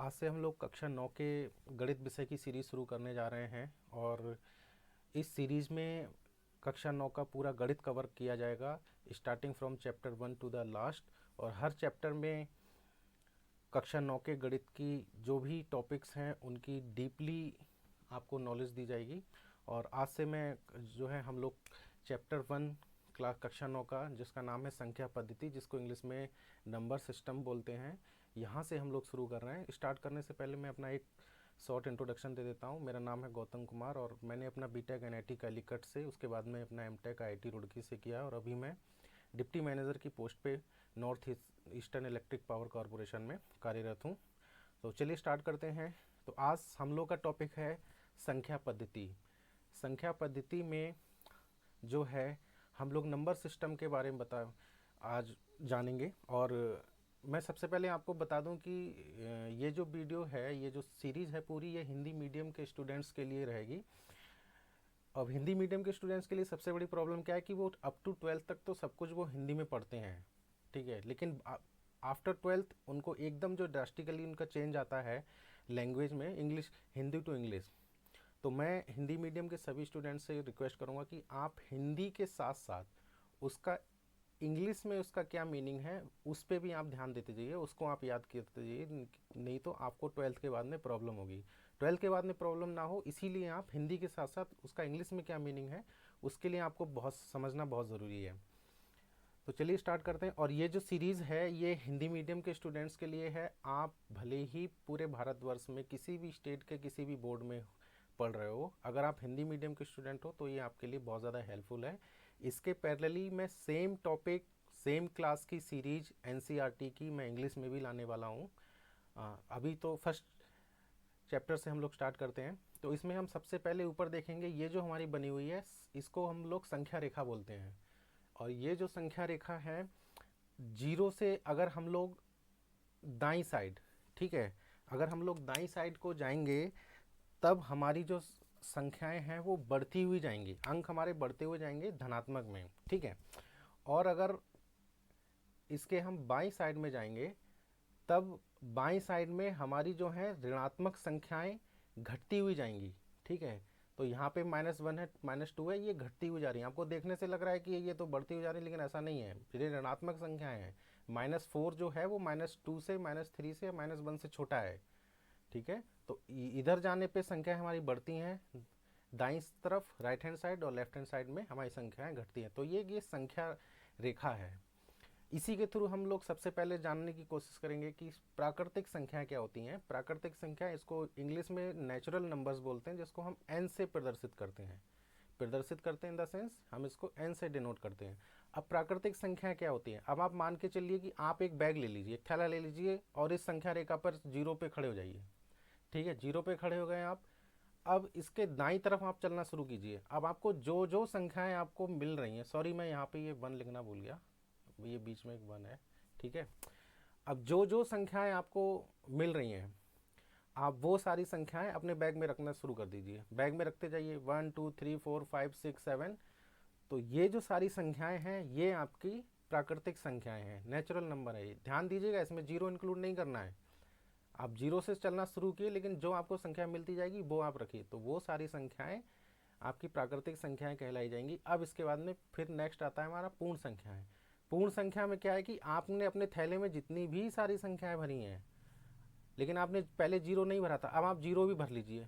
आज से हम लोग कक्षा 9 के गणित विषय की सीरीज़ शुरू करने जा रहे हैं और इस सीरीज़ में कक्षा 9 का पूरा गणित कवर किया जाएगा starting from chapter 1 to the last. और हर चैप्टर में कक्षा 9 के गणित की जो भी टॉपिक्स हैं उनकी डीपली आपको नॉलेज दी जाएगी। और आज से मैं जो है हम लोग चैप्टर 1 क्लास कक्षा 9 का जिसका नाम है संख्या पद्धति, जिसको इंग्लिश में नंबर सिस्टम बोलते हैं, यहाँ से हम लोग शुरू कर रहे हैं। स्टार्ट करने से पहले मैं अपना एक शॉर्ट इंट्रोडक्शन दे देता हूँ। मेरा नाम है गौतम कुमार और मैंने अपना बीटेक एनआईटी कालीकट से, उसके बाद में अपना एमटेक आईआईटी रुड़की से किया और अभी मैं डिप्टी मैनेजर की पोस्ट पे north eastern electric power corporation में कार्यरत हूँ। तो चलिए स्टार्ट करते हैं। तो आज हम लोग का टॉपिक है संख्या पद्धति। संख्या पद्धति में जो है हम लोग नंबर सिस्टम के बारे में आज जानेंगे। और मैं सबसे पहले आपको बता दूं कि ये जो वीडियो है, ये जो सीरीज़ है पूरी, ये हिंदी मीडियम के स्टूडेंट्स के लिए रहेगी। अब हिंदी मीडियम के स्टूडेंट्स के लिए सबसे बड़ी प्रॉब्लम क्या है कि वो अप टू 12th तक तो सब कुछ वो हिंदी में पढ़ते हैं, ठीक है, लेकिन आफ्टर 12th उनको एकदम जो ड्रास्टिकली उनका चेंज आता है लैंग्वेज में, इंग्लिश हिंदी टू इंग्लिश। तो मैं हिंदी मीडियम के सभी स्टूडेंट्स से रिक्वेस्ट करूँगा कि आप हिंदी के साथ साथ उसका इंग्लिश में उसका क्या मीनिंग है उस पर भी आप ध्यान देते जाइए, उसको आप याद करते जाइए, नहीं तो आपको 12th के बाद में प्रॉब्लम होगी। 12th के बाद में प्रॉब्लम ना हो इसीलिए आप हिंदी के साथ साथ उसका इंग्लिश में क्या मीनिंग है उसके लिए आपको बहुत समझना बहुत ज़रूरी है। तो चलिए स्टार्ट करते हैं। और ये जो सीरीज़ है ये हिंदी मीडियम के स्टूडेंट्स के लिए है। आप भले ही पूरे भारतवर्ष में किसी भी स्टेट के किसी भी बोर्ड में पढ़ रहे हो, अगर आप हिंदी मीडियम के स्टूडेंट हो तो ये आपके लिए बहुत ज़्यादा हेल्पफुल है। इसके पैरेलली मैं सेम टॉपिक सेम क्लास की सीरीज एनसीईआरटी की मैं इंग्लिश में भी लाने वाला हूँ। अभी तो फर्स्ट चैप्टर से हम लोग स्टार्ट करते हैं। तो इसमें हम सबसे पहले ऊपर देखेंगे, ये जो हमारी बनी हुई है इसको हम लोग संख्या रेखा बोलते हैं। और ये जो संख्या रेखा है, जीरो से अगर हम लोग दाईं साइड, ठीक है, अगर हम लोग दाईं साइड को जाएंगे तब हमारी जो संख्याएं हैं वो बढ़ती हुई जाएंगी, अंक हमारे बढ़ते हुए जाएंगे धनात्मक में, ठीक है। और अगर इसके हम बाईं साइड में जाएंगे तब बाईं साइड में हमारी जो है ऋणात्मक संख्याएं घटती हुई जाएंगी, ठीक है। तो यहाँ पे -1 है, -2 है, ये घटती हुई जा रही है। आपको देखने से लग रहा है कि ये तो बढ़ती हुई जा रही है, लेकिन ऐसा नहीं है, ये ऋणात्मक संख्याएं हैं। -4 जो है वो -2 से, -3 से, -1 से छोटा है, ठीक है। तो इधर जाने पे संख्या हमारी बढ़ती हैं दाईं तरफ, राइट हैंड साइड, और लेफ्ट हैंड साइड में हमारी संख्याएं घटती हैं। तो ये संख्या रेखा है। इसी के थ्रू हम लोग सबसे पहले जानने की कोशिश करेंगे कि प्राकृतिक संख्याएं क्या होती हैं। प्राकृतिक संख्या, इसको इंग्लिश में नेचुरल नंबर्स बोलते हैं, जिसको हम एन से प्रदर्शित करते हैं। प्रदर्शित करते हैं इन द सेंस हम इसको एन से डिनोट करते हैं। अब प्राकृतिक संख्या क्या होती है, अब आप मान के चलिए कि आप एक बैग ले लीजिए, एक थैला ले लीजिए और इस संख्या रेखा पर जीरो पे खड़े हो जाइए, ठीक है। जीरो पे खड़े हो गए आप। अब इसके दाईं तरफ आप चलना शुरू कीजिए। अब आपको जो जो संख्याएं आपको मिल रही हैं, सॉरी मैं यहाँ पे ये 1 लिखना भूल गया, ये बीच में एक 1 है, ठीक है। अब जो जो संख्याएं आपको मिल रही हैं आप वो सारी संख्याएं अपने बैग में रखना शुरू कर दीजिए। बैग में रखते जाइए 1 2 3 4 5 6 7। तो ये जो सारी संख्याएं हैं ये आपकी प्राकृतिक संख्याएं हैं, नेचुरल नंबर है। ये ध्यान दीजिएगा, इसमें जीरो इंक्लूड नहीं करना है। आप जीरो से चलना शुरू किए, लेकिन जो आपको संख्या मिलती जाएगी वो आप रखिए। तो वो सारी संख्याएं आपकी प्राकृतिक संख्याएं कहलाई जाएंगी। अब इसके बाद में फिर नेक्स्ट आता है हमारा पूर्ण संख्याएं। पूर्ण संख्या में क्या है कि आपने अपने थैले में जितनी भी सारी संख्याएं भरी हैं, लेकिन आपने पहले जीरो नहीं भरा था, अब आप जीरो भी भर लीजिए।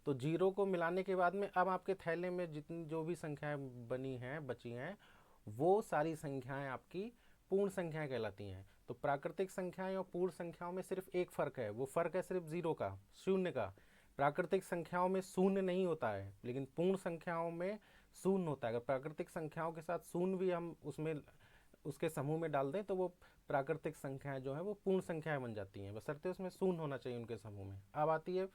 तो जीरो को मिलाने के बाद में अब आपके थैले में जितनी जो भी संख्याएं बनी हैं, बची हैं, वो सारी संख्याएं आपकी पूर्ण संख्याएं कहलाती हैं। तो प्राकृतिक संख्याएं और पूर्ण संख्याओं में सिर्फ एक फ़र्क है, वो फ़र्क है सिर्फ जीरो का, शून्य का। प्राकृतिक संख्याओं में शून्य नहीं होता है, लेकिन पूर्ण संख्याओं में शून्य होता है। अगर प्राकृतिक संख्याओं के साथ शून्य भी हम उसमें उसके समूह में डाल दें तो वो प्राकृतिक संख्याएं जो है वो पूर्ण संख्याएं बन जाती हैं, बशर्ते उसमें शून्य होना चाहिए उनके समूह में। अब आती है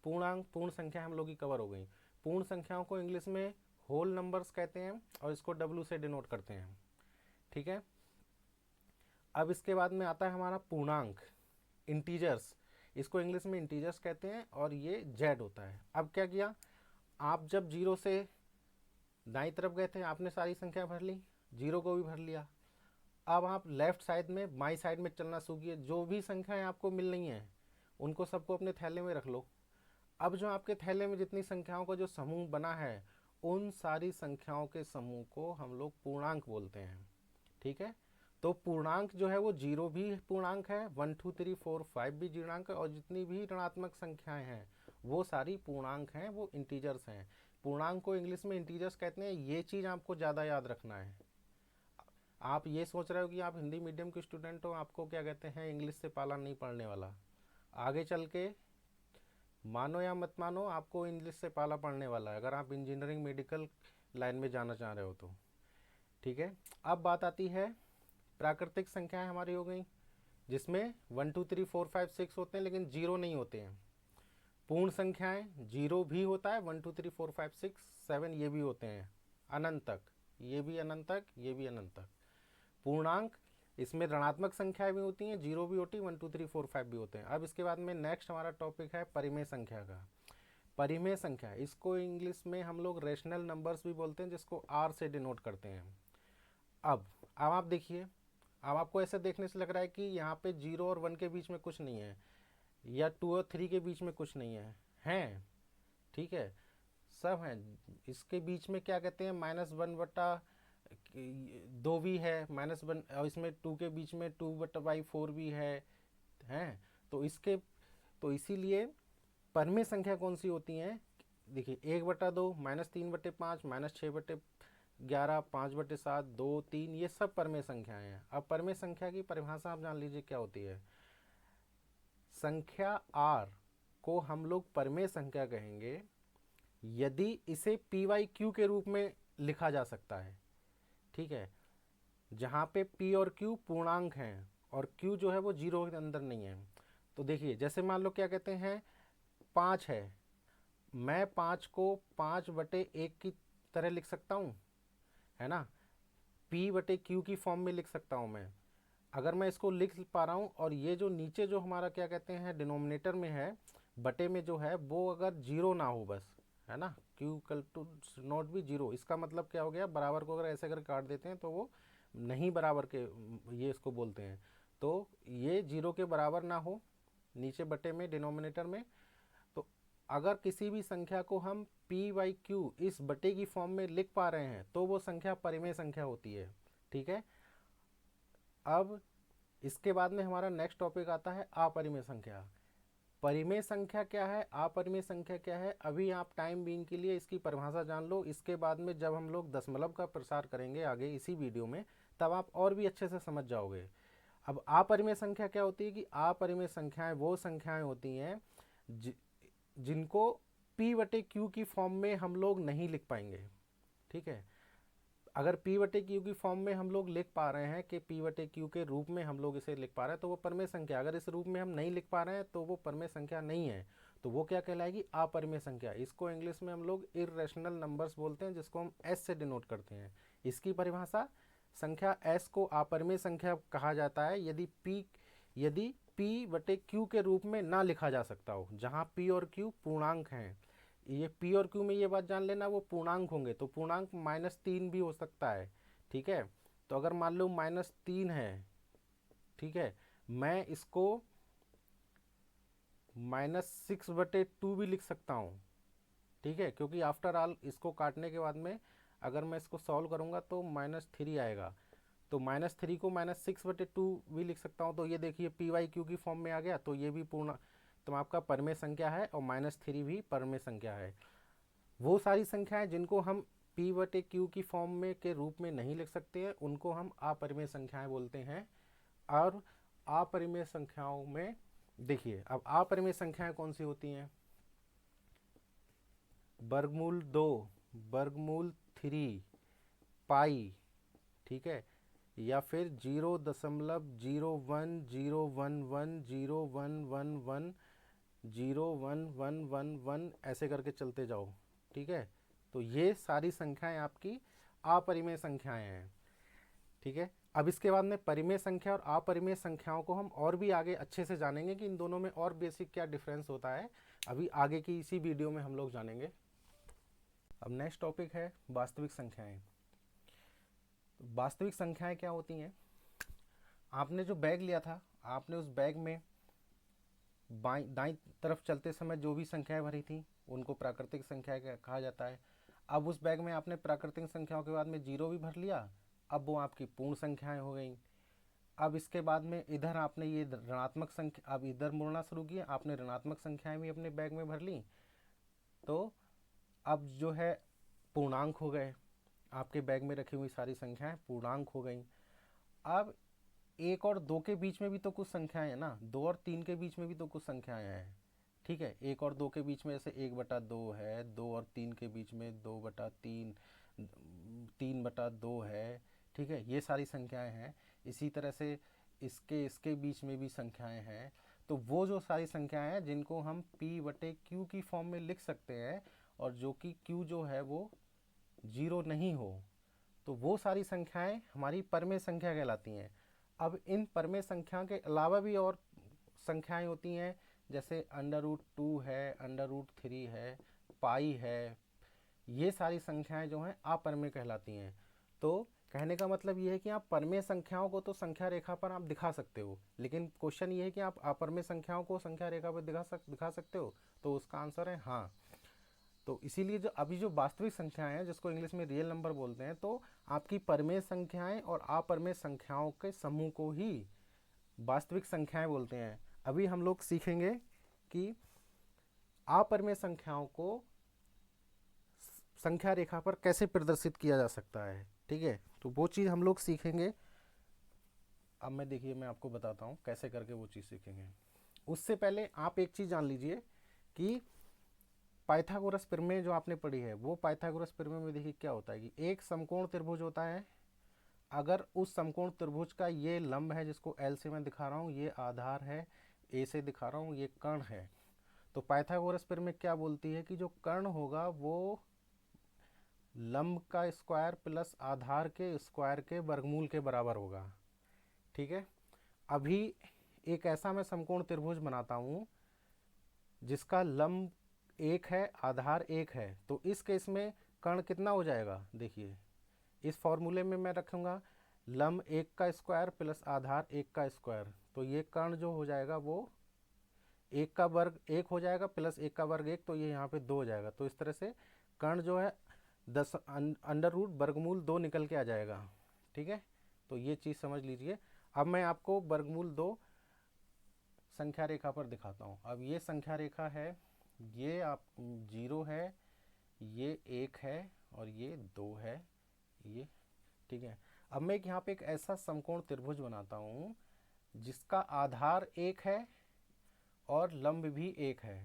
पूर्णांक। पूर्ण संख्या हम लोग की कवर हो गई। पूर्ण संख्याओं को इंग्लिश में होल नंबर्स कहते हैं और इसको डब्ल्यू से डिनोट करते हैं, ठीक है। अब इसके बाद में आता है हमारा पूर्णांक, इंटीजर्स। इसको इंग्लिश में इंटीजर्स कहते हैं और ये जेड होता है। अब क्या किया, आप जब जीरो से दाईं तरफ गए थे आपने सारी संख्या भर ली, जीरो को भी भर लिया। अब आप लेफ्ट साइड में, बाई साइड में चलना शुरू किए, जो भी संख्याएं आपको मिल रही हैं उनको सबको अपने थैले में रख लो। अब जो आपके थैले में जितनी संख्याओं का जो समूह बना है, उन सारी संख्याओं के समूह को हम लोग पूर्णांक बोलते हैं। ठीक है, तो पूर्णांक जो है वो जीरो भी पूर्णांक है, 1 2 3 4 5 भी पूर्णांक है, और जितनी भी ऋणात्मक संख्याएं हैं वो सारी पूर्णांक हैं, वो इंटीजर्स हैं। पूर्णांक को इंग्लिश में इंटीजर्स कहते हैं, ये चीज़ आपको ज़्यादा याद रखना है। आप ये सोच रहे हो कि आप हिंदी मीडियम के स्टूडेंट हो, आपको क्या कहते हैं इंग्लिश से पाला नहीं पड़ने वाला। आगे चल के मानो या मत मानो, आपको इंग्लिश से पाला पड़ने वाला है अगर आप इंजीनियरिंग मेडिकल लाइन में जाना चाह रहे हो तो। ठीक है, अब बात आती है प्राकृतिक संख्याएं हमारी हो गई, जिसमें 1 2 3 4 5 6 होते हैं लेकिन जीरो नहीं होते हैं। पूर्ण संख्याएं जीरो भी होता है, 1 2 3 4 5 6 7 ये भी होते हैं, अनंत तक, ये भी अनंत तक, ये भी अनंत तक। पूर्णांक, इसमें ऋणात्मक संख्याएं भी होती हैं, जीरो भी होती है, 1 2 3 4 5 भी होते हैं। अब इसके बाद में नेक्स्ट हमारा टॉपिक है परिमेय संख्या का। परिमेय संख्या, इसको इंग्लिश में हम लोग रेशनल नंबर्स भी बोलते हैं, जिसको आर से डिनोट करते हैं। अब आप देखिए, अब आपको ऐसे देखने से लग रहा है कि यहाँ पे 0 और 1 के बीच में कुछ नहीं है, या 2 और 3 के बीच में कुछ नहीं है, हैं? ठीक है, सब हैं। इसके बीच में क्या कहते हैं, -1/2 भी है, -1, और इसमें 2 के बीच में 2/4 भी है, हैं? तो इसके, तो इसीलिए परमेय संख्या कौन सी होती हैं? देखिए, 1/2, -3/5, -6/11, 5/7, 2, 3, ये सब परमेय संख्याएं हैं। अब परमेय संख्या की परिभाषा आप जान लीजिए क्या होती है। संख्या r को हम लोग परमेय संख्या कहेंगे यदि इसे पी वाई क्यू के रूप में लिखा जा सकता है। ठीक है, जहाँ पे p और q पूर्णांक हैं और q जो है वो जीरो के अंदर नहीं है। तो देखिए, जैसे मान लो क्या कहते हैं, 5 है, मैं 5 को 5/1 की तरह लिख सकता हूँ, है ना। p/q की फॉर्म में लिख सकता हूँ मैं। अगर मैं इसको लिख पा रहा हूँ, और ये जो नीचे जो हमारा क्या कहते हैं डिनोमिनेटर में है, बटे में जो है वो अगर जीरो ना हो बस, है ना, q इक्वल टू नॉट भी जीरो, इसका मतलब क्या हो गया, बराबर को अगर ऐसे अगर काट देते हैं तो वो नहीं बराबर के, ये इसको बोलते हैं। तो ये जीरो के बराबर ना हो नीचे बटे में डिनोमिनेटर में, तो अगर किसी भी संख्या को हम p/q इस बटे की फॉर्म में लिख पा रहे हैं तो वो संख्या परिमेय संख्या होती है। ठीक है, अब इसके बाद में हमारा नेक्स्ट टॉपिक आता है अपरिमेय संख्या। परिमेय संख्या क्या है, अपरिमेय संख्या क्या है, अभी आप टाइम बीइंग के लिए इसकी परिभाषा जान लो। इसके बाद में जब हम लोग दशमलव का प्रसार करेंगे आगे इसी वीडियो में, तब आप और भी अच्छे से समझ जाओगे। अब अपरिमेय संख्या क्या होती है कि अपरिमेय संख्याएं वो संख्याएं होती हैं जिनको p/q की फॉर्म में हम लोग नहीं लिख पाएंगे। ठीक है, अगर p/q की फॉर्म में हम लोग लिख पा रहे हैं कि p/q के रूप में हम लोग इसे लिख पा रहे हैं तो वो परमेय संख्या। अगर इस रूप में हम नहीं लिख पा रहे हैं तो वो परमेय संख्या नहीं है, तो वो क्या कहलाएगी, अपरिमेय संख्या। इसको इंग्लिश में हम लोग इर्रेशनल नंबर्स बोलते हैं, जिसको हम s से डिनोट करते हैं। इसकी परिभाषा, संख्या s को अपरिमेय संख्या कहा जाता है यदि p/q के रूप में ना लिखा जा सकता हो, जहाँ p और q पूर्णांक हैं। ये p और q में ये बात जान लेना, वो पूर्णांक होंगे, तो पूर्णांक -3 भी हो सकता है। ठीक है, तो अगर मान लो -3 है, ठीक है, मैं इसको -6/2 भी लिख सकता हूँ। ठीक है, क्योंकि आफ्टर ऑल इसको काटने के बाद में अगर मैं इसको सॉल्व करूँगा तो -3 आएगा, तो -3 को -6/2 भी लिख सकता हूँ। तो ये देखिए p/q की फॉर्म में आ गया, तो ये भी पूर्ण, तो आपका परमेय संख्या है, और -3 भी परमेय संख्या है। वो सारी संख्याएं जिनको हम p/q की फॉर्म में के रूप में नहीं लिख सकते हैं, उनको हम अपरिमेय संख्याएं बोलते हैं। और अपरिमेय संख्याओं में देखिए, अब अपरिमेय संख्याएं कौन सी होती हैं, वर्गमूल 2, वर्गमूल 3, पाई, ठीक है, या फिर 0.0011101110111 ऐसे करके चलते जाओ। ठीक है, तो ये सारी संख्याएं आपकी अपरिमेय संख्याएं हैं। ठीक है, अब इसके बाद में परिमेय संख्या और अपरिमेय संख्याओं को हम और भी आगे अच्छे से जानेंगे कि इन दोनों में और बेसिक क्या डिफरेंस होता है, अभी आगे की इसी वीडियो में हम लोग जानेंगे। अब नेक्स्ट टॉपिक है वास्तविक संख्याएं। वास्तविक संख्याएं क्या होती हैं, आपने जो बैग लिया था, आपने उस बैग में बाई दाईं तरफ चलते समय जो भी संख्याएं भरी थी उनको प्राकृतिक संख्या कहा जाता है। अब उस बैग में आपने प्राकृतिक संख्याओं के बाद में जीरो भी भर लिया, अब वो आपकी पूर्ण संख्याएं हो गई। अब इसके बाद में इधर आपने ये ऋणात्मक संख्या, अब इधर मुड़ना शुरू किया, आपने ऋणात्मक संख्याएं भी अपने बैग में भर ली, तो अब जो है पूर्णांक हो गए, आपके बैग में रखी हुई सारी संख्याएं पूर्णांक हो गई। अब एक और दो के बीच में भी तो कुछ संख्याएं हैं ना, दो और तीन के बीच में भी तो कुछ संख्याएं हैं, ठीक है। एक और दो के बीच में जैसे 1/2 है, दो और तीन के बीच में 2/3, 3/2 है, ठीक है, ये सारी संख्याएं हैं। इसी तरह से इसके इसके बीच में भी संख्याएं हैं। तो वो जो सारी संख्याएं हैं जिनको हम p/q की फॉर्म में लिख सकते हैं, और जो कि q जो है वो जीरो नहीं हो, तो वो सारी संख्याएं हमारी परमेय संख्या कहलाती हैं। अब इन परमेय संख्या के अलावा भी और संख्याएं होती हैं, जैसे √2 है, √3 है, पाई है, ये सारी संख्याएं जो हैं अपरमेय कहलाती हैं। तो कहने का मतलब ये है कि आप परमेय संख्याओं को तो संख्या रेखा पर आप दिखा सकते हो, लेकिन क्वेश्चन ये है कि आप अपरमेय संख्याओं को संख्या रेखा पर दिखा सकते हो, तो उसका आंसर है हाँ। तो इसीलिए जो अभी जो वास्तविक संख्याएं हैं जिसको इंग्लिश में रियल नंबर बोलते हैं, तो आपकी परमेय संख्याएं और अपरमेय संख्याओं के समूह को ही वास्तविक संख्याएं बोलते हैं। अभी हम लोग सीखेंगे कि अपरमेय संख्याओं को संख्या रेखा पर कैसे प्रदर्शित किया जा सकता है, ठीक है, तो वो चीज़ हम लोग सीखेंगे। अब मैं आपको बताता हूँ कैसे करके वो चीज़ सीखेंगे। उससे पहले आप एक चीज़ जान लीजिए कि पाइथागोरस प्रमेय जो आपने पढ़ी है, वो पाइथागोरस प्रमेय में देखिए क्या होता है कि एक समकोण त्रिभुज होता है, अगर उस समकोण त्रिभुज का ये लंब है जिसको एल से मैं दिखा रहा हूँ, ये आधार है, ए से दिखा रहा हूँ, ये कर्ण है, तो पाइथागोरस प्रमेय क्या बोलती है कि जो कर्ण होगा वो लंब का स्क्वायर प्लस आधार के स्क्वायर के वर्गमूल के बराबर होगा, ठीक है। अभी एक ऐसा मैं समकोण त्रिभुज बनाता हूँ जिसका लंब एक है, आधार एक है, तो इस केस में कर्ण कितना हो जाएगा, देखिए इस फॉर्मूले में मैं रखूँगा लंब एक का स्क्वायर प्लस आधार एक का स्क्वायर, तो ये कर्ण जो हो जाएगा वो एक का वर्ग एक हो जाएगा प्लस एक का वर्ग एक, तो ये यहाँ पे दो हो जाएगा। तो इस तरह से कर्ण जो है 10 √वर्गमूल 2 निकल के आ जाएगा, ठीक है। तो ये चीज़ समझ लीजिए। अब मैं आपको वर्गमूल 2 संख्या रेखा पर दिखाता हूँ। अब ये संख्या रेखा है, ये आप 0 है, ये 1 है और ये 2 है, ये ठीक है। अब मैं यहाँ पे एक ऐसा समकोण त्रिभुज बनाता हूँ जिसका आधार एक है और लंब भी एक है।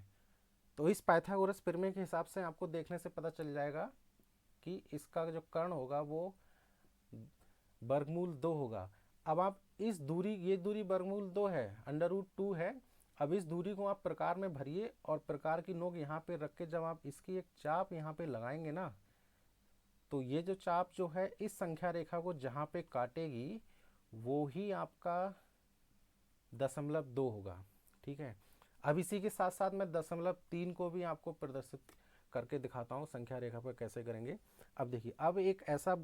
तो इस पाइथागोरस प्रमेय के हिसाब से आपको देखने से पता चल जाएगा कि इसका जो कर्ण होगा वो वर्गमूल 2 होगा। अब आप इस दूरी, ये दूरी वर्गमूल 2 है, √2 है। अब इस दूरी को आप प्रकार में भरिए और प्रकार की नोक यहाँ पे रख के जब आप इसकी एक चाप यहाँ पे लगाएंगे ना, तो ये जो चाप जो है इस संख्या रेखा को जहाँ पे काटेगी वो ही आपका 0.2 होगा, ठीक है। अब इसी के साथ साथ मैं 0.3 को भी आपको प्रदर्शित करके दिखाता हूँ संख्या रेखा पर कैसे करेंगे। अब देखिए, अब एक ऐसा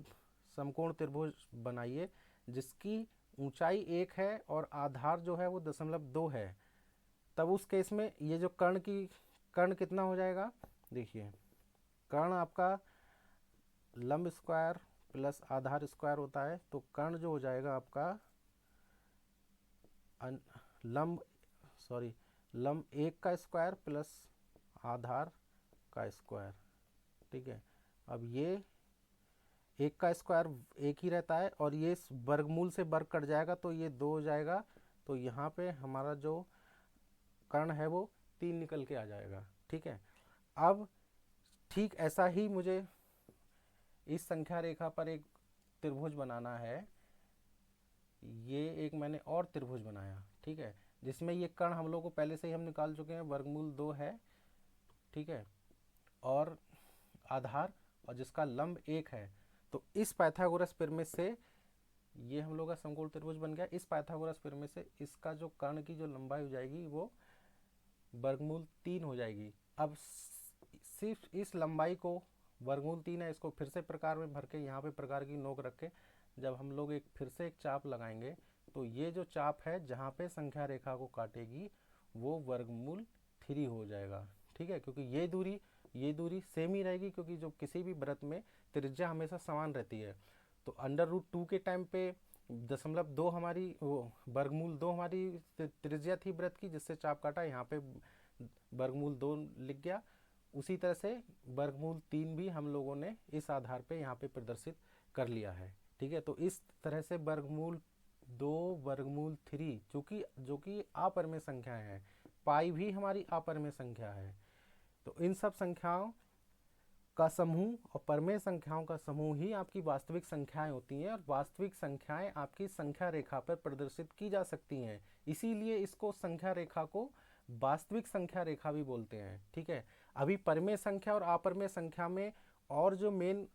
समकोण त्रिभुज बनाइए जिसकी ऊंचाई 1 है और आधार जो है वो 0.2 है। तब उस केस में ये जो कर्ण कितना हो जाएगा, देखिए कर्ण आपका लंब स्क्वायर प्लस आधार स्क्वायर होता है, तो कर्ण जो हो जाएगा आपका लंब 1 का स्क्वायर प्लस आधार का स्क्वायर, ठीक है। अब ये 1 का स्क्वायर 1 ही रहता है और ये वर्गमूल से वर्ग कट जाएगा तो ये 2 हो जाएगा, तो यहाँ पे हमारा जो कर्ण है वो 3 निकल के आ जाएगा, ठीक है। अब ठीक ऐसा ही मुझे इस संख्या रेखा पर एक त्रिभुज बनाना है। ये एक मैंने और त्रिभुज बनाया, ठीक है, जिसमें ये कर्ण हम लोग को पहले से ही हम निकाल चुके हैं, वर्गमूल 2 है, ठीक है, और आधार, और जिसका लंब 1 है। तो इस पाइथागोरस प्रमेय से ये हम लोग का समकोण त्रिभुज बन गया। इस पाइथागोरस प्रमेय से इसका जो कर्ण की जो लंबाई हो जाएगी वो वर्गमूल 3 हो जाएगी। अब सिर्फ इस लंबाई को, वर्गमूल 3 है, इसको फिर से प्रकार में भर के यहाँ पे प्रकार की नोक रख के जब हम लोग फिर से एक चाप लगाएंगे, तो ये जो चाप है जहाँ पे संख्या रेखा को काटेगी वो वर्गमूल 3 हो जाएगा। ठीक है, क्योंकि ये दूरी सेम ही रहेगी, क्योंकि जो किसी भी वृत्त में त्रिज्या हमेशा समान रहती है। तो अंडर रूट 2 के टाइम पे 0.2 हमारी वो वर्गमूल 2 हमारी त्रिज्या थी वृत्त की, जिससे चाप काटा, यहाँ पे वर्गमूल 2 लिख गया। उसी तरह से वर्गमूल 3 भी हम लोगों ने इस आधार पे यहाँ पे प्रदर्शित कर लिया है। ठीक है, तो इस तरह से वर्गमूल 2 वर्गमूल 3 जो कि अपरिमेय संख्याएं हैं, पाई भी हमारी अपरिमेय संख्या है, तो इन सब संख्याओं का समूह और परमेय संख्याओं का समूह ही आपकी वास्तविक संख्याएं होती हैं, और वास्तविक संख्याएं आपकी संख्या रेखा पर प्रदर्शित की जा सकती हैं। इसीलिए इसको संख्या रेखा को वास्तविक संख्या रेखा भी बोलते हैं। ठीक है, अभी परमेय संख्या और अपरमेय संख्या में और जो मेन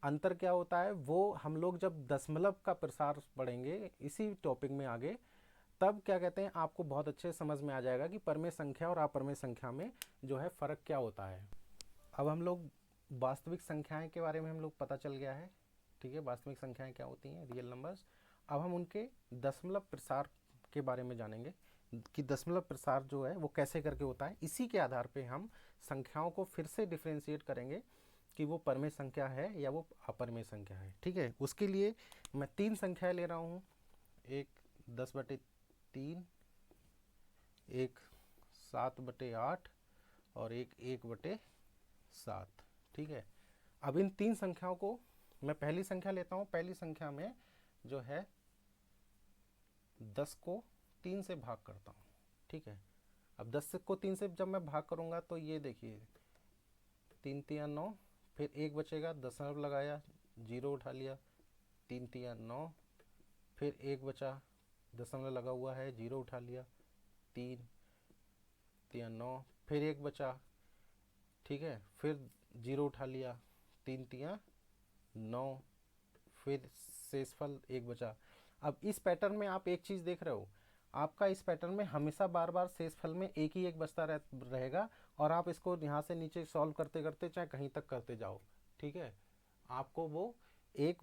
अंतर क्या होता है, वो हम लोग जब दशमलव का प्रसार पढ़ेंगे इसी टॉपिक में आगे, तब क्या कहते हैं आपको बहुत अच्छे समझ में आ जाएगा कि परमेय संख्या और अपरमेय संख्या में जो है फ़र्क क्या होता है। अब हम लोग वास्तविक संख्याएं के बारे में हम लोग पता चल गया है। ठीक है, वास्तविक संख्याएं क्या होती हैं, रियल नंबर्स। अब हम उनके दशमलव प्रसार के बारे में जानेंगे कि दशमलव प्रसार जो है वो कैसे करके होता है। इसी के आधार पे हम संख्याओं को फिर से डिफ्रेंशिएट करेंगे कि वो परमेय संख्या है या वो अपरमेय संख्या है। ठीक है, उसके लिए मैं 3 संख्याएं ले रहा हूँ, एक 10/3, एक 7/8 और एक 1/7। ठीक है, अब इन 3 संख्याओं को मैं पहली संख्या लेता हूँ। पहली संख्या में जो है 10 को 3 से भाग करता हूँ। ठीक है, अब 10 को 3 से जब मैं भाग करूँगा तो ये देखिए 3 तिया 9, फिर 1 बचेगा, दशमलव लगाया, 0 उठा लिया, 3 तिया 9, फिर 1 बचा, दशमलव लगा हुआ है, 0 उठा लिया, 3 तिया 9, फिर 1 बचा। ठीक है, फिर 0 उठा लिया, 3 तिया 9, फिर शेषफल 1 बचा। अब इस पैटर्न में आप एक चीज़ देख रहे हो, आपका इस पैटर्न में हमेशा बार बार शेषफल में एक ही एक बचता रहेगा, और आप इसको यहाँ से नीचे सॉल्व करते करते चाहे कहीं तक करते जाओ। ठीक है, आपको वो एक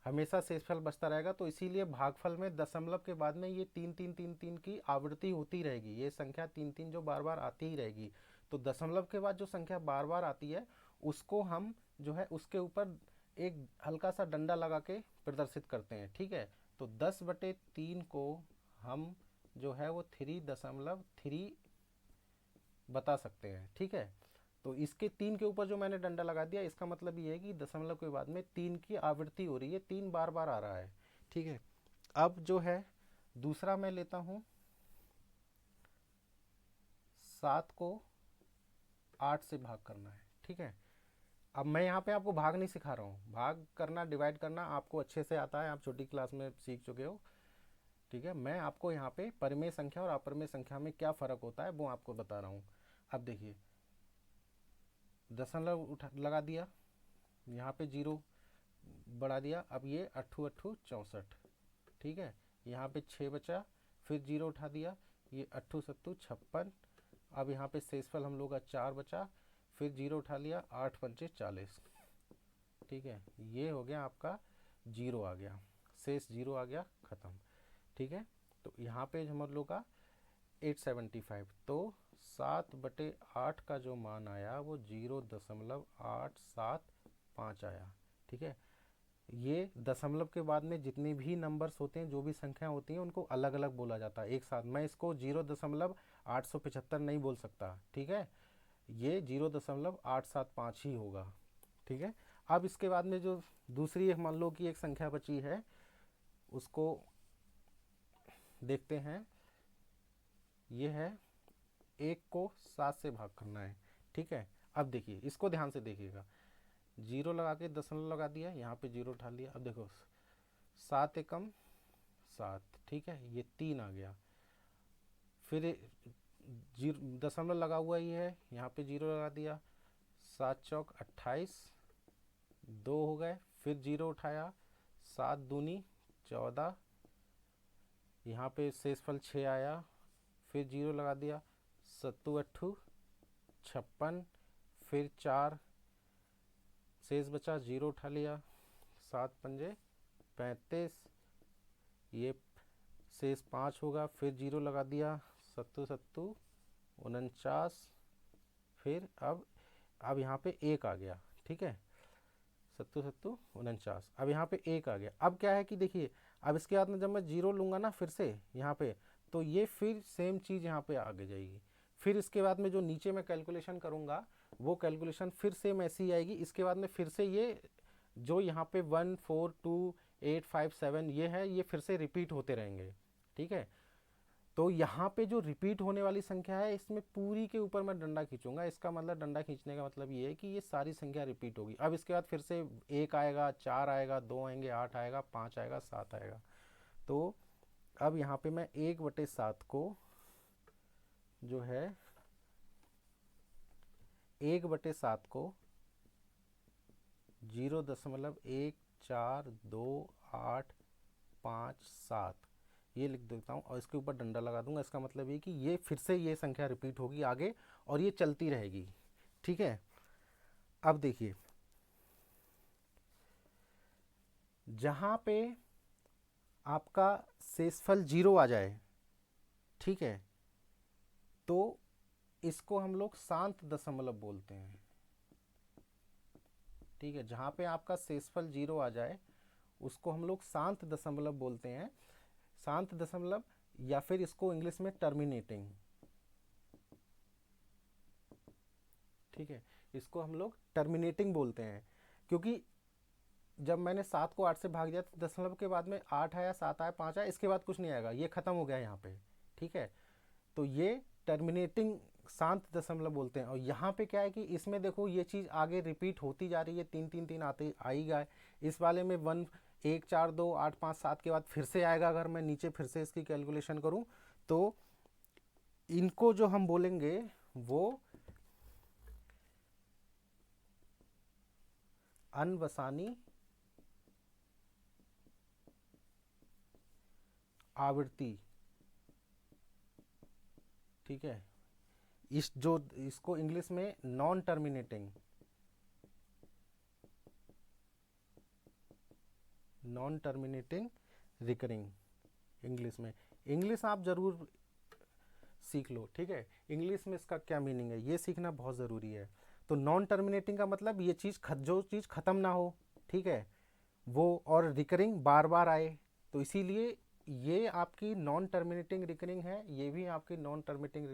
हमेशा शेषफल बचता रहेगा। तो इसीलिए भागफल में दशमलव के बाद में ये 3 3 3 3 की आवृत्ति होती रहेगी, ये संख्या 3 3 जो बार बार आती ही रहेगी। तो दशमलव के बाद जो संख्या बार बार आती है उसको हम जो है उसके ऊपर एक हल्का सा डंडा लगा के प्रदर्शित करते हैं। ठीक है, तो 10/3 को हम जो है वो 3.3 बता सकते हैं। ठीक है, तो इसके 3 के ऊपर जो मैंने डंडा लगा दिया, इसका मतलब ये है कि दशमलव के बाद में 3 की आवृत्ति हो रही है, 3 बार बार आ रहा है। ठीक है, अब जो है दूसरा मैं लेता हूँ, 7 को 8 से भाग करना है। ठीक है, अब मैं यहाँ पे आपको भाग नहीं सिखा रहा हूँ, भाग करना डिवाइड करना आपको अच्छे से आता है, आप छोटी क्लास में सीख चुके हो। ठीक है, मैं आपको यहाँ पे परिमेय संख्या और अपरिमेय संख्या में क्या फ़र्क होता है वो आपको बता रहा हूँ। अब देखिए, दशमलव उठा लगा दिया, यहाँ पे 0 बढ़ा दिया, अब ये 8 8 64। ठीक है, यहाँ पे 6 बचा, फिर 0 उठा दिया, ये 8 7 56। अब यहाँ पे शेषफल हम लोग का 4 बचा, फिर 0 उठा लिया, 8 पंचे 40। ठीक है, ये हो गया आपका 0 आ गया, शेष 0 आ गया, ख़त्म। ठीक है, तो यहाँ पे हम लोग का 875, तो 7/8 का जो मान आया वो 0.875 आया। ठीक है, ये दशमलव के बाद में जितने भी नंबर्स होते हैं, जो भी संख्या होती हैं, उनको अलग अलग बोला जाता है एक साथ। मैं इसको 0.875 नहीं बोल सकता। ठीक है, ये 0.875 ही होगा। ठीक है, अब इसके बाद में जो दूसरी मान लो कि एक संख्या बची है, उसको देखते हैं। ये है 1 को 7 से भाग करना है। ठीक है, अब देखिए, इसको ध्यान से देखिएगा, 0 लगा के दशमलव लगा दिया, यहाँ पे 0 उठा लिया। अब देखो 7 एकम 7। ठीक है, ये 3 आ गया, फिर दशमलव लगा हुआ ही है, यहाँ पे 0 लगा दिया, 7 चौक 28, 2 हो गए, फिर 0 उठाया, 7 दूनी 14, यहाँ पे शेषफल 6 आया, फिर 0 लगा दिया, 7 8 56, फिर 4 शेष बचा, 0 उठा लिया, 7 पंजे 35, ये शेष 5 होगा, फिर 0 लगा दिया, सत्तू सत्तू 49, फिर अब यहाँ पे एक आ गया, ठीक है, सत्तू सत्तू 49, अब यहाँ पे एक आ गया। अब क्या है कि देखिए, अब इसके बाद में जब मैं जीरो लूँगा ना फिर से यहाँ पे, तो ये फिर सेम चीज़ यहाँ पे आगे जाएगी। फिर इसके बाद में जो नीचे मैं कैलकुलेशन करूँगा वो कैलकुलेशन फिर सेम ऐसी ही आएगी। इसके बाद में फिर से ये जो यहाँ पे 1 4 2 8 5 7 ये है, ये फिर से रिपीट होते रहेंगे, ठीक है। तो यहाँ पे जो रिपीट होने वाली संख्या है इसमें पूरी के ऊपर मैं डंडा खींचूंगा। इसका मतलब डंडा खींचने का मतलब ये है कि ये सारी संख्या रिपीट होगी। अब इसके बाद फिर से एक आएगा, चार आएगा, दो आएंगे, आठ आएगा, पाँच आएगा, सात आएगा। तो अब यहाँ पे मैं 1/7 को जो है 1/7 को 0.142857 ये लिख देता हूँ और इसके ऊपर डंडा लगा दूंगा। इसका मतलब ये कि ये फिर से ये संख्या रिपीट होगी आगे और ये चलती रहेगी, ठीक है। अब देखिए, जहाँ पे आपका शेषफल 0 आ जाए, ठीक है, तो इसको हम लोग शांत दशमलव बोलते हैं, ठीक है। जहाँ पे आपका शेषफल 0 आ जाए उसको हम लोग शांत दशमलव बोलते हैं। शांत दशमलव, या फिर इसको इंग्लिश में टर्मिनेटिंग, ठीक है, इसको हम लोग टर्मिनेटिंग बोलते हैं। क्योंकि जब मैंने 7 को 8 से भाग दिया तो दशमलव के बाद में 8 आया, 7 आया, 5 आया, इसके बाद कुछ नहीं आएगा, ये खत्म हो गया यहाँ पे, ठीक है। तो ये टर्मिनेटिंग शांत दशमलव बोलते हैं। और यहाँ पे क्या है कि इसमें देखो ये चीज़ आगे रिपीट होती जा रही है, 3 3 3 आते आई गए। इस वाले में 1 1 4 2 8 5 7 के बाद फिर से आएगा। अगर मैं नीचे फिर से इसकी कैलकुलेशन करूँ तो इनको जो हम बोलेंगे वो अनबसानी आवृत्ति, ठीक है। इस जो इसको इंग्लिश में non terminating, non terminating recurring English में। इंग्लिश आप जरूर सीख लो, ठीक है। इंग्लिश में इसका क्या मीनिंग है ये सीखना बहुत ज़रूरी है। तो नॉन टर्मिनेटिंग का मतलब ये चीज़ जो चीज़ ख़त्म ना हो, ठीक है, वो, और रिकरिंग बार बार आए। तो इसीलिए ये आपकी नॉन टर्मिनेटिंग रिकरिंग है, ये भी आपकी नॉन टर्मिनेटिंग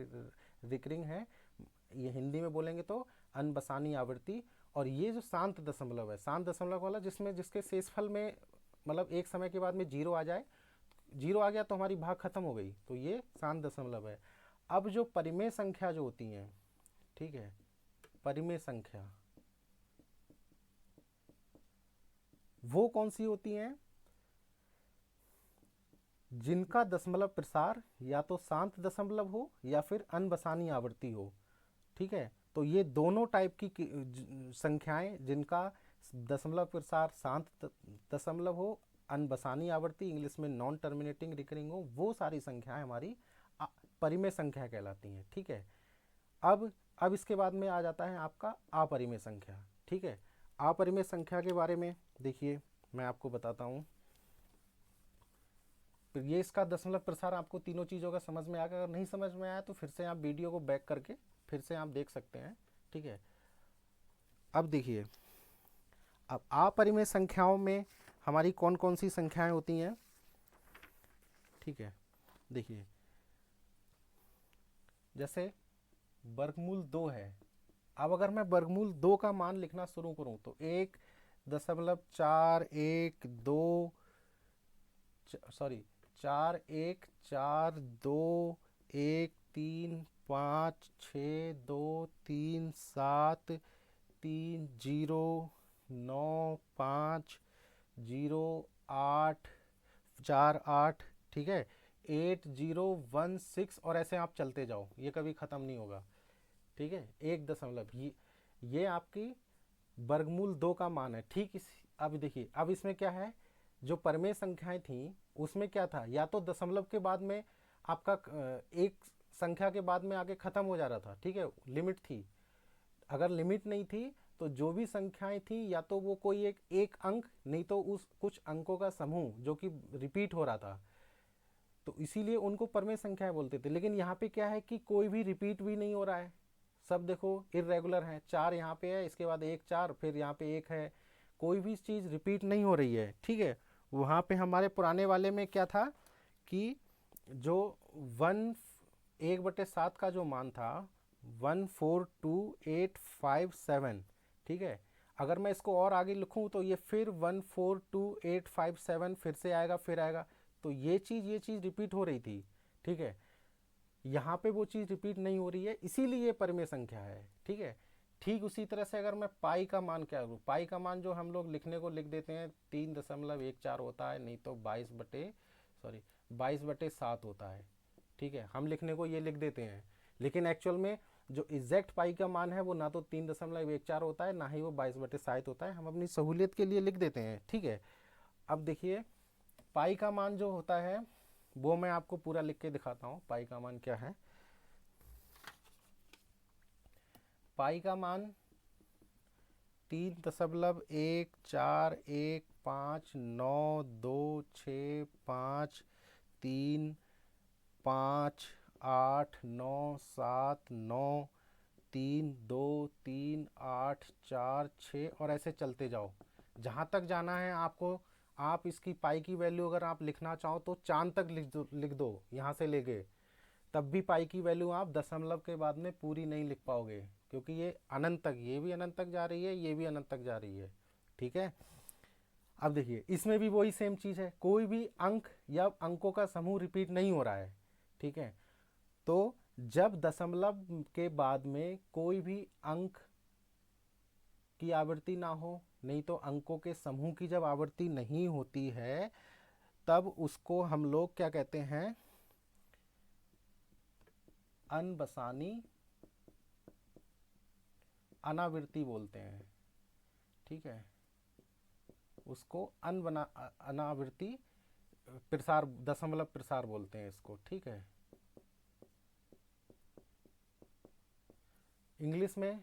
रिकरिंग है। ये हिंदी में बोलेंगे तो अनबसानी आवृत्ति। और ये जो शांत दशमलव है, शांत दशमलव वाला जिसमें जिसके शेषफल में मतलब एक समय के बाद में 0 आ जाए, 0 आ गया तो हमारी भाग खत्म हो गई, तो ये शांत दशमलव है। अब जो परिमेय संख्या जो होती हैं, ठीक है, परिमेय संख्या वो कौन सी होती हैं? जिनका दशमलव प्रसार या तो शांत दशमलव हो या फिर अनबसानी आवृत्ति हो, ठीक है। तो ये दोनों टाइप की संख्याएं जिनका दशमलव प्रसार शांत दशमलव हो, अनबसानी आवृत्ति इंग्लिश में नॉन टर्मिनेटिंग रिकरिंग हो, वो सारी संख्याएं हमारी परिमेय संख्या कहलाती हैं, ठीक है। अब इसके बाद में आ जाता है आपका अपरिमेय संख्या, ठीक है। अपरिमेय संख्या के बारे में देखिए मैं आपको बताता हूँ। तो ये इसका दशमलव प्रसार आपको तीनों चीज़ों का समझ में आ गया। अगर नहीं समझ में आया तो फिर से आप वीडियो को बैक करके फिर से आप देख सकते हैं, ठीक है। अब देखिए, अब अपरिमेय संख्याओं में हमारी कौन कौन सी संख्याएं होती हैं, ठीक है। देखिए, जैसे वर्गमूल 2 है। अब अगर मैं वर्गमूल 2 का मान लिखना शुरू करूं तो 1.412 सॉरी 41412353 623950848, ठीक है, 8016 और ऐसे आप चलते जाओ, ये कभी ख़त्म नहीं होगा, ठीक है। एक दशमलव ये आपकी वर्गमूल 2 का मान है, ठीक। अब देखिए, अब इसमें क्या है, जो परिमेय संख्याएं थी उसमें क्या था, या तो दशमलव के बाद में आपका एक संख्या के बाद में आगे खत्म हो जा रहा था, ठीक है, लिमिट थी। अगर लिमिट नहीं थी तो जो भी संख्याएं थी या तो वो कोई एक अंक, नहीं तो उस कुछ अंकों का समूह जो कि रिपीट हो रहा था। तो इसीलिए उनको परमेय संख्याएं बोलते थे। लेकिन यहाँ पे क्या है कि कोई भी रिपीट भी नहीं हो रहा है, सब देखो इरेगुलर है। 4 यहाँ पे है, इसके बाद 1 4, फिर यहाँ पे 1 है, कोई भी चीज़ रिपीट नहीं हो रही है। ठीक है, वहाँ पे हमारे पुराने वाले में क्या था कि जो 1/7 का जो मान था 142857, ठीक है, अगर मैं इसको और आगे लिखूं तो ये फिर 142857 फिर से आएगा, फिर आएगा। तो ये चीज़ रिपीट हो रही थी। ठीक है, यहाँ पे वो चीज़ रिपीट नहीं हो रही है, इसीलिए ये परिमेय संख्या है। ठीक है, ठीक उसी तरह से अगर मैं पाई का मान क्या लूँ, पाई का मान जो हम लोग लिखने को लिख देते हैं 3.14 होता है, नहीं तो 22/7 होता है। ठीक है, हम लिखने को ये लिख देते हैं, लेकिन एक्चुअल में जो एग्जैक्ट पाई का मान है वो ना तो 3.14 होता है, ना ही वो 22/7 होता है। हम अपनी सहूलियत के लिए लिख देते हैं। ठीक है, अब देखिए पाई का मान जो होता है वो मैं आपको पूरा लिख के दिखाता हूँ। पाई का मान क्या है? पाई का मान 3.1 4 1 5 9 2 6 5 3 2 3 8 4 6 और ऐसे चलते जाओ जहाँ तक जाना है आपको। आप इसकी पाई की वैल्यू अगर आप लिखना चाहो तो चांद तक लिख दो यहाँ से लेके, तब भी पाई की वैल्यू आप दशमलव के बाद में पूरी नहीं लिख पाओगे, क्योंकि ये अनंत तक, ये भी अनंत तक जा रही है, ये भी अनंत तक जा रही है। ठीक है, अब देखिए इसमें भी वही सेम चीज़ है, कोई भी अंक या अंकों का समूह रिपीट नहीं हो रहा है। ठीक है, तो जब दशमलव के बाद में कोई भी अंक की आवृत्ति ना हो, नहीं तो अंकों के समूह की जब आवृत्ति नहीं होती है, तब उसको हम लोग क्या कहते हैं? अनबसानी अनावृत्ति बोलते हैं। ठीक है, उसको अनावृत्ति प्रसार, दशमलव प्रसार बोलते हैं इसको। ठीक है, इंग्लिश में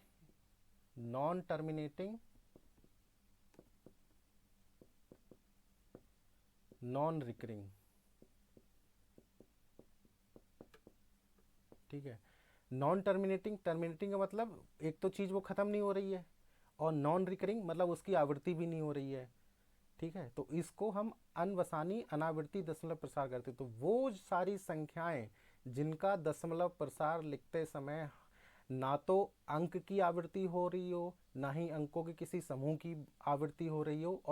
नॉन टर्मिनेटिंग नॉन रिकरिंग। ठीक है, नॉन टर्मिनेटिंग, टर्मिनेटिंग का मतलब एक तो चीज़ वो ख़त्म नहीं हो रही है, और नॉन रिकरिंग मतलब उसकी आवृत्ति भी नहीं हो रही है। ठीक है, तो इसको हम अनवसानी अनावृत्ति दशमलव प्रसार करते। तो वो सारी संख्याएं जिनका दशमलव प्रसार लिखते समय ना तो अंक की आवृत्ति हो रही हो, ना ही अंकों के किसी समूह की आवृत्ति हो रही हो,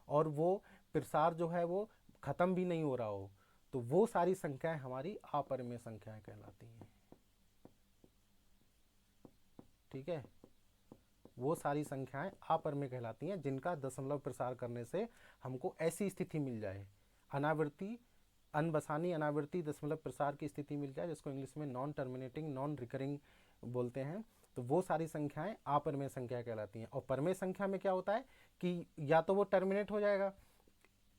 और वो प्रसार जो है वो खत्म भी नहीं हो रहा हो, तो वो सारी संख्याएं हमारी अपरिमेय संख्याएं कहलाती हैं। ठीक है, वो सारी संख्याएं अपरिमेय कहलाती हैं जिनका दशमलव प्रसार करने से हमको ऐसी स्थिति मिल जाए, अनावृत्ति अनबसानी अनावृत्ति दशमलव प्रसार की स्थिति मिल जाए, जिसको इंग्लिश में नॉन टर्मिनेटिंग नॉन रिकरिंग बोलते हैं। तो वो सारी संख्याएं अपरिमेय संख्या कहलाती हैं। और परिमेय संख्या में क्या होता है कि या तो वो टर्मिनेट हो जाएगा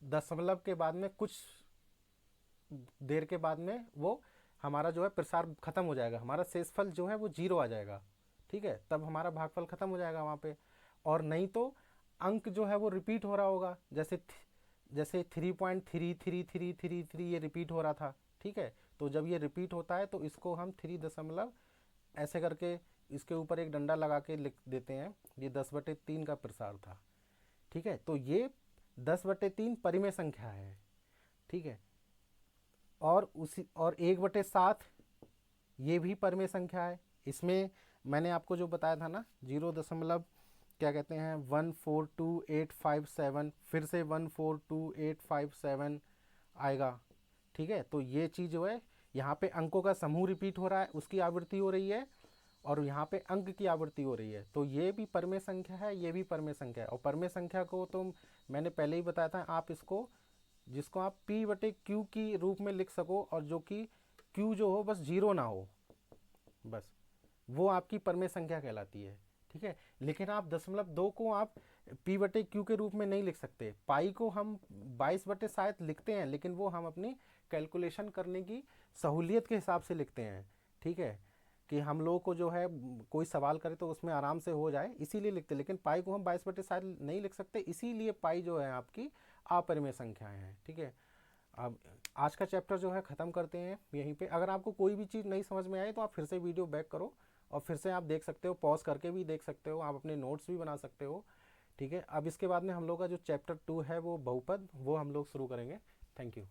दशमलव के बाद में, कुछ देर के बाद में वो हमारा जो है प्रसार खत्म हो जाएगा, हमारा शेषफल जो है वो 0 आ जाएगा। ठीक है, तब हमारा भागफल खत्म हो जाएगा वहाँ पे। और नहीं तो अंक जो है वो रिपीट हो रहा होगा, जैसे 3.333333 ये रिपीट हो रहा था। ठीक है, तो जब ये रिपीट होता है तो इसको हम 3 दशमलव ऐसे करके इसके ऊपर एक डंडा लगा के लिख देते हैं, ये 10/3 का प्रसार था। ठीक है, तो ये 10/3 परिमेय संख्या है। ठीक है, और 1/7 ये भी परिमेय संख्या है। इसमें मैंने आपको जो बताया था ना, 0 दशमलव क्या कहते हैं 142857, फिर से 142857 आएगा। ठीक है, तो ये चीज़ जो है यहाँ पे अंकों का समूह रिपीट हो रहा है, उसकी आवृत्ति हो रही है, और यहाँ पे अंक की आवृत्ति हो रही है, तो ये भी परिमेय संख्या है, ये भी परिमेय संख्या है। और परिमेय संख्या को तो मैंने पहले ही बताया था, आप इसको जिसको आप P/Q की रूप में लिख सको, और जो कि Q जो हो बस 0 ना हो, बस वो आपकी परिमेय संख्या कहलाती है। ठीक है, लेकिन आप 0.2 को आप P/Q के रूप में नहीं लिख सकते। पाई को हम 22/7 लिखते हैं, लेकिन वो हम अपनी कैलकुलेशन करने की सहूलियत के हिसाब से लिखते हैं। ठीक है, कि हम लोगों को जो है कोई सवाल करे तो उसमें आराम से हो जाए, इसीलिए लिखते हैं। लेकिन पाई को हम 22/7 नहीं लिख सकते, इसीलिए पाई जो है आपकी अपरिमेय संख्याएं हैं। ठीक है, अब आज का चैप्टर जो है ख़त्म करते हैं यहीं पे। अगर आपको कोई भी चीज़ नहीं समझ में आए तो आप फिर से वीडियो बैक करो और फिर से आप देख सकते हो, पॉज करके भी देख सकते हो, आप अपने नोट्स भी बना सकते हो। ठीक है, अब इसके बाद में हम लोग का जो चैप्टर 2 है वो बहुपद, वो हम लोग शुरू करेंगे। Thank you.